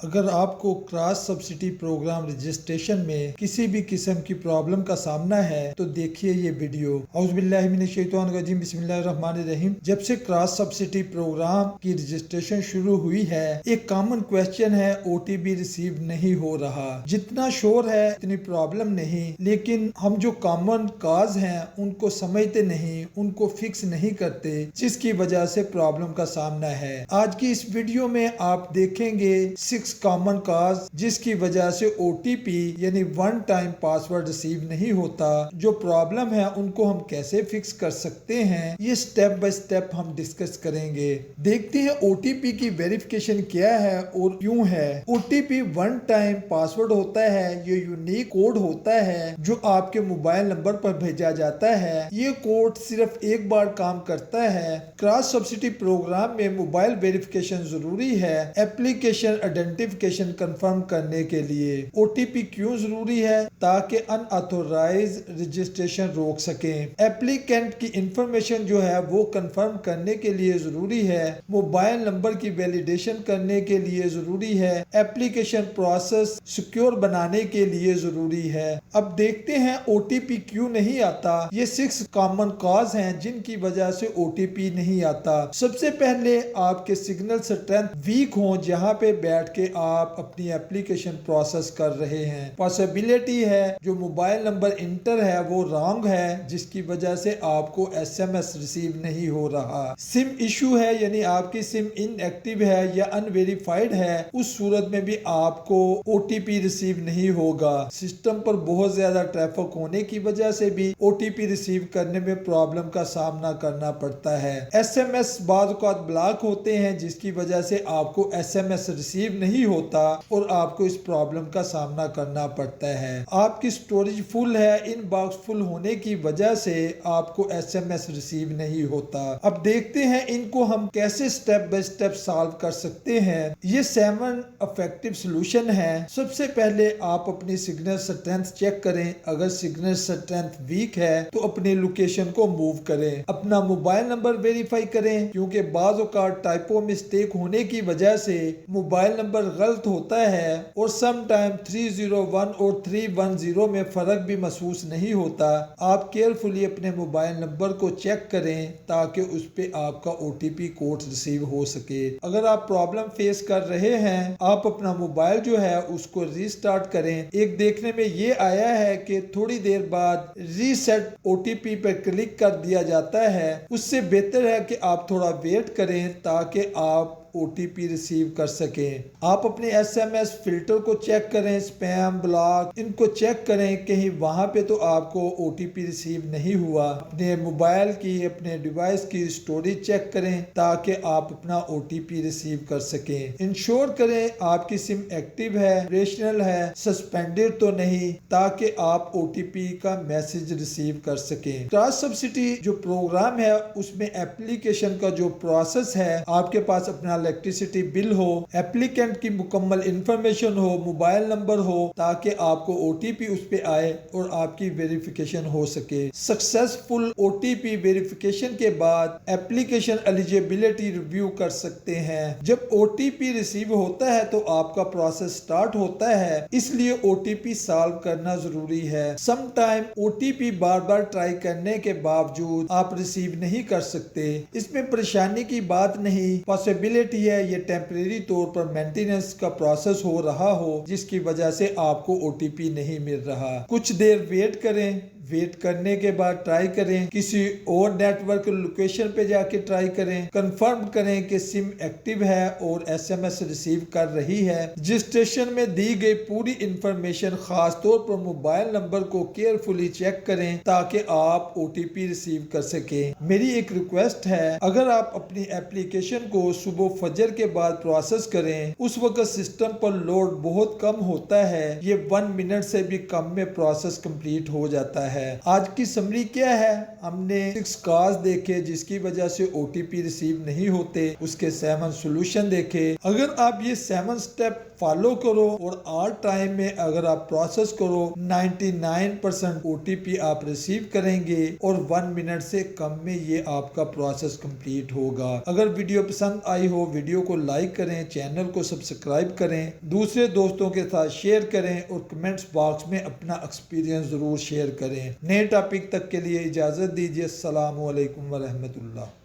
اگر آپ کو کراس سبسڈی پروگرام رجسٹریشن میں کسی بھی قسم کی پرابلم کا سامنا ہے تو دیکھیے یہ ویڈیو۔ اعوذ باللہ من الشیطان الرجیم، بسم اللہ الرحمن الرحیم۔ جب سے کراس سبسڈی پروگرام کی رجسٹریشن شروع ہوئی ہے، ایک کامن کویسچن ہے او ٹی پی ریسیو نہیں ہو رہا۔ جتنا شور ہے اتنی پرابلم نہیں، لیکن ہم جو کامن کاز ہیں ان کو سمجھتے نہیں، ان کو فکس نہیں کرتے، جس کی وجہ سے پرابلم کا سامنا ہے۔ آج کی اس ویڈیو میں آپ دیکھیں گے 6 کامن کاز جس کی وجہ سے او ٹی پی یعنی ون ٹائم پاسورڈ ریسیو نہیں ہوتا۔ جو پرابلم ہے ان کو ہم کیسے فکس کر سکتے ہیں، یہ سٹیپ بائی سٹیپ ہم ڈسکس کریں گے۔ دیکھتے ہیں او ٹی پی کی ویریفیکیشن کیا ہے اور کیوں ہے۔ او ٹی پی ون ٹائم پاسورڈ ہوتا ہے، یہ یونیک کوڈ ہوتا ہے جو آپ کے موبائل نمبر پر بھیجا جاتا ہے۔ یہ کوڈ صرف ایک بار کام کرتا ہے۔ کراس سبسڈی پروگرام میں موبائل ویریفیکیشن ضروری ہے ایپلیکیشن آئیڈینٹیفیکیشن کنفرم کرنے کے لیے۔ او ٹی پی کیوں ضروری ہے؟ تاکہ ان آتھورائز رجسٹریشن روک سکیں۔ ایپلیکینٹ کی انفارمیشن جو ہے وہ کنفرم کرنے کے لیے ضروری ہے۔ موبائل نمبر کی ویلیڈیشن کرنے کے لیے ضروری ہے۔ ایپلیکیشن پروسیس سیکیور بنانے کے لیے ضروری ہے۔ اب دیکھتے ہیں او ٹی پی کیوں نہیں آتا۔ یہ 6 کامن کاز ہیں جن کی وجہ سے او ٹی پی نہیں آتا۔ سب سے پہلے آپ کے سگنل اسٹرینتھ ویک ہوں، جہاں پہ بیٹھ کے آپ اپنی ایپلیکیشن پروسیس کر رہے ہیں۔ پاسبلٹی ہے جو موبائل نمبر انٹر ہے وہ رانگ ہے، جس کی وجہ سے آپ کو ایس ایم ایس ریسیو نہیں ہو رہا۔ سم ایشو ہے، یعنی آپ کی سم ان ایکٹیو ہے یا ان ویریفائڈ ہے، اس صورت میں بھی آپ کو او ٹی پی ریسیو نہیں ہوگا۔ سسٹم پر بہت زیادہ ٹریفک ہونے کی وجہ سے بھی او ٹی پی ریسیو کرنے میں پرابلم کا سامنا کرنا پڑتا ہے۔ ایس ایم ایس بعض اوقات بلاک ہوتے ہیں، جس کی وجہ سے آپ کو ایس ایم ایس ریسیو نہیں ہوتا اور آپ کو اس پرابلم کا سامنا کرنا پڑتا ہے۔ آپ کی سٹوریج فل ہے، ان باکس فل ہونے کی وجہ سے آپ کو ایس ایم ایس ریسیو نہیں ہوتا۔ اب دیکھتے ہیں ان کو ہم کیسے سٹیپ بائی سٹیپ سالو کر سکتے ہیں۔ یہ 7 افیکٹو سولوشن ہے۔ سب سے پہلے آپ اپنی سگنل اسٹرینتھ چیک کریں۔ اگر سگنل اسٹرینتھ ویک ہے تو اپنی لوکیشن کو موو کریں۔ اپنا موبائل نمبر ویریفائی کریں، کیونکہ بعض اوقات ٹائپو مسٹیک ہونے کی وجہ سے موبائل نمبر غلط ہوتا ہے اور سم ٹائم 301 اور 310 میں فرق بھی محسوس نہیں ہوتا۔ آپ کیئرفلی اپنے موبائل نمبر کو چیک کریں تاکہ اس پہ آپ کا O T P code receive ہو سکے۔ اگر آپ پرابلم فیس کر رہے ہیں، آپ اپنا موبائل جو ہے اس کو ریسٹارٹ کریں۔ ایک دیکھنے میں یہ آیا ہے کہ تھوڑی دیر بعد ریسیٹ او ٹی پی پر کلک کر دیا جاتا ہے۔ اس سے بہتر ہے کہ آپ تھوڑا ویٹ کریں تاکہ آپ او ٹی پی ریسیو کر سکیں۔ آپ اپنے ایس ایم ایس فلٹر کو چیک کریں، سپیم بلاک ان کو چیک کریں، کہیں وہاں پہ تو آپ کو او ٹی پی ریسیو نہیں ہوا۔ اپنے موبائل کی اپنے ڈیوائس کی سٹوریج چیک کریں تاکہ آپ اپنا او ٹی پی ریسیو کر سکیں۔ انشور کریں آپ کی سم ایکٹیو ہے، آپریشنل ہے، سسپینڈڈ تو نہیں، تاکہ آپ او ٹی پی کا میسج ریسیو کر سکیں۔ کراس سبسڈی جو پروگرام ہے اس میں ایپلیکیشن کا جو پروسیس ہے، آپ کے پاس اپنا الیکٹریسٹی بل ہو، ایپلیکینٹ کی مکمل انفارمیشن ہو، موبائل نمبر ہو، تاکہ آپ کو او ٹی پی اس پہ آئے اور آپ کی ویریفیکیشن ہو سکے۔ سکسیسفل او ٹی پی ویریفیکیشن کے بعد ایپلیکیشن ایلیجیبلٹی ریویو کر سکتے ہیں۔ جب او ٹی پی ریسیو ہوتا ہے تو آپ کا پروسیس سٹارٹ ہوتا ہے، اس لیے او ٹی پی سالو کرنا ضروری ہے۔ Some time O T P بار بار ٹرائی کرنے کے باوجود آپ ریسیو نہیں کر سکتے۔ اس میں پریشانی کی بات نہیں، پاسبلٹی ہے یہ ٹیمپریری طور پر مینٹیننس کا پروسیس ہو رہا ہو، جس کی وجہ سے آپ کو او ٹی پی نہیں مل رہا۔ کچھ دیر ویٹ کریں، ویٹ کرنے کے بعد ٹرائی کریں، کسی اور نیٹ ورک لوکیشن پہ جا کے ٹرائی کریں، کنفرم کریں کہ سم ایکٹیو ہے اور ایس ایم ایس ریسیو کر رہی ہے۔ رجسٹریشن میں دی گئی پوری انفارمیشن، خاص طور پر موبائل نمبر کو کیئرفلی چیک کریں تاکہ آپ او ٹی پی ریسیو کر سکیں۔ میری ایک ریکویسٹ ہے، اگر آپ اپنی ایپلیکیشن کو صبح فجر کے بعد پروسیس کریں، اس وقت سسٹم پر لوڈ بہت کم ہوتا ہے، یہ 1 منٹ سے بھی کم میں پروسیس کمپلیٹ ہو جاتا ہے۔ ہے۔ آج کی سمری کیا ہے؟ ہم نے 6 کاز دیکھے جس کی وجہ سے OTP ریسیو نہیں ہوتے، اس کے 7 سولوشن دیکھے۔ اگر آپ یہ 7 سٹیپ فالو کرو اور آل ٹائم میں اگر آپ پروسیس کرو 99% OTP آپ ریسیو کریں گے اور 1 منٹ سے کم میں یہ آپ کا پروسیس کمپلیٹ ہوگا۔ اگر ویڈیو پسند آئی ہو ویڈیو کو لائک کریں، چینل کو سبسکرائب کریں، دوسرے دوستوں کے ساتھ شیئر کریں اور کمنٹس باکس میں اپنا ایکسپیرینس ضرور شیئر کریں۔ نئے ٹاپک تک کے لیے اجازت دیجیے۔ السلام علیکم ورحمۃ اللہ۔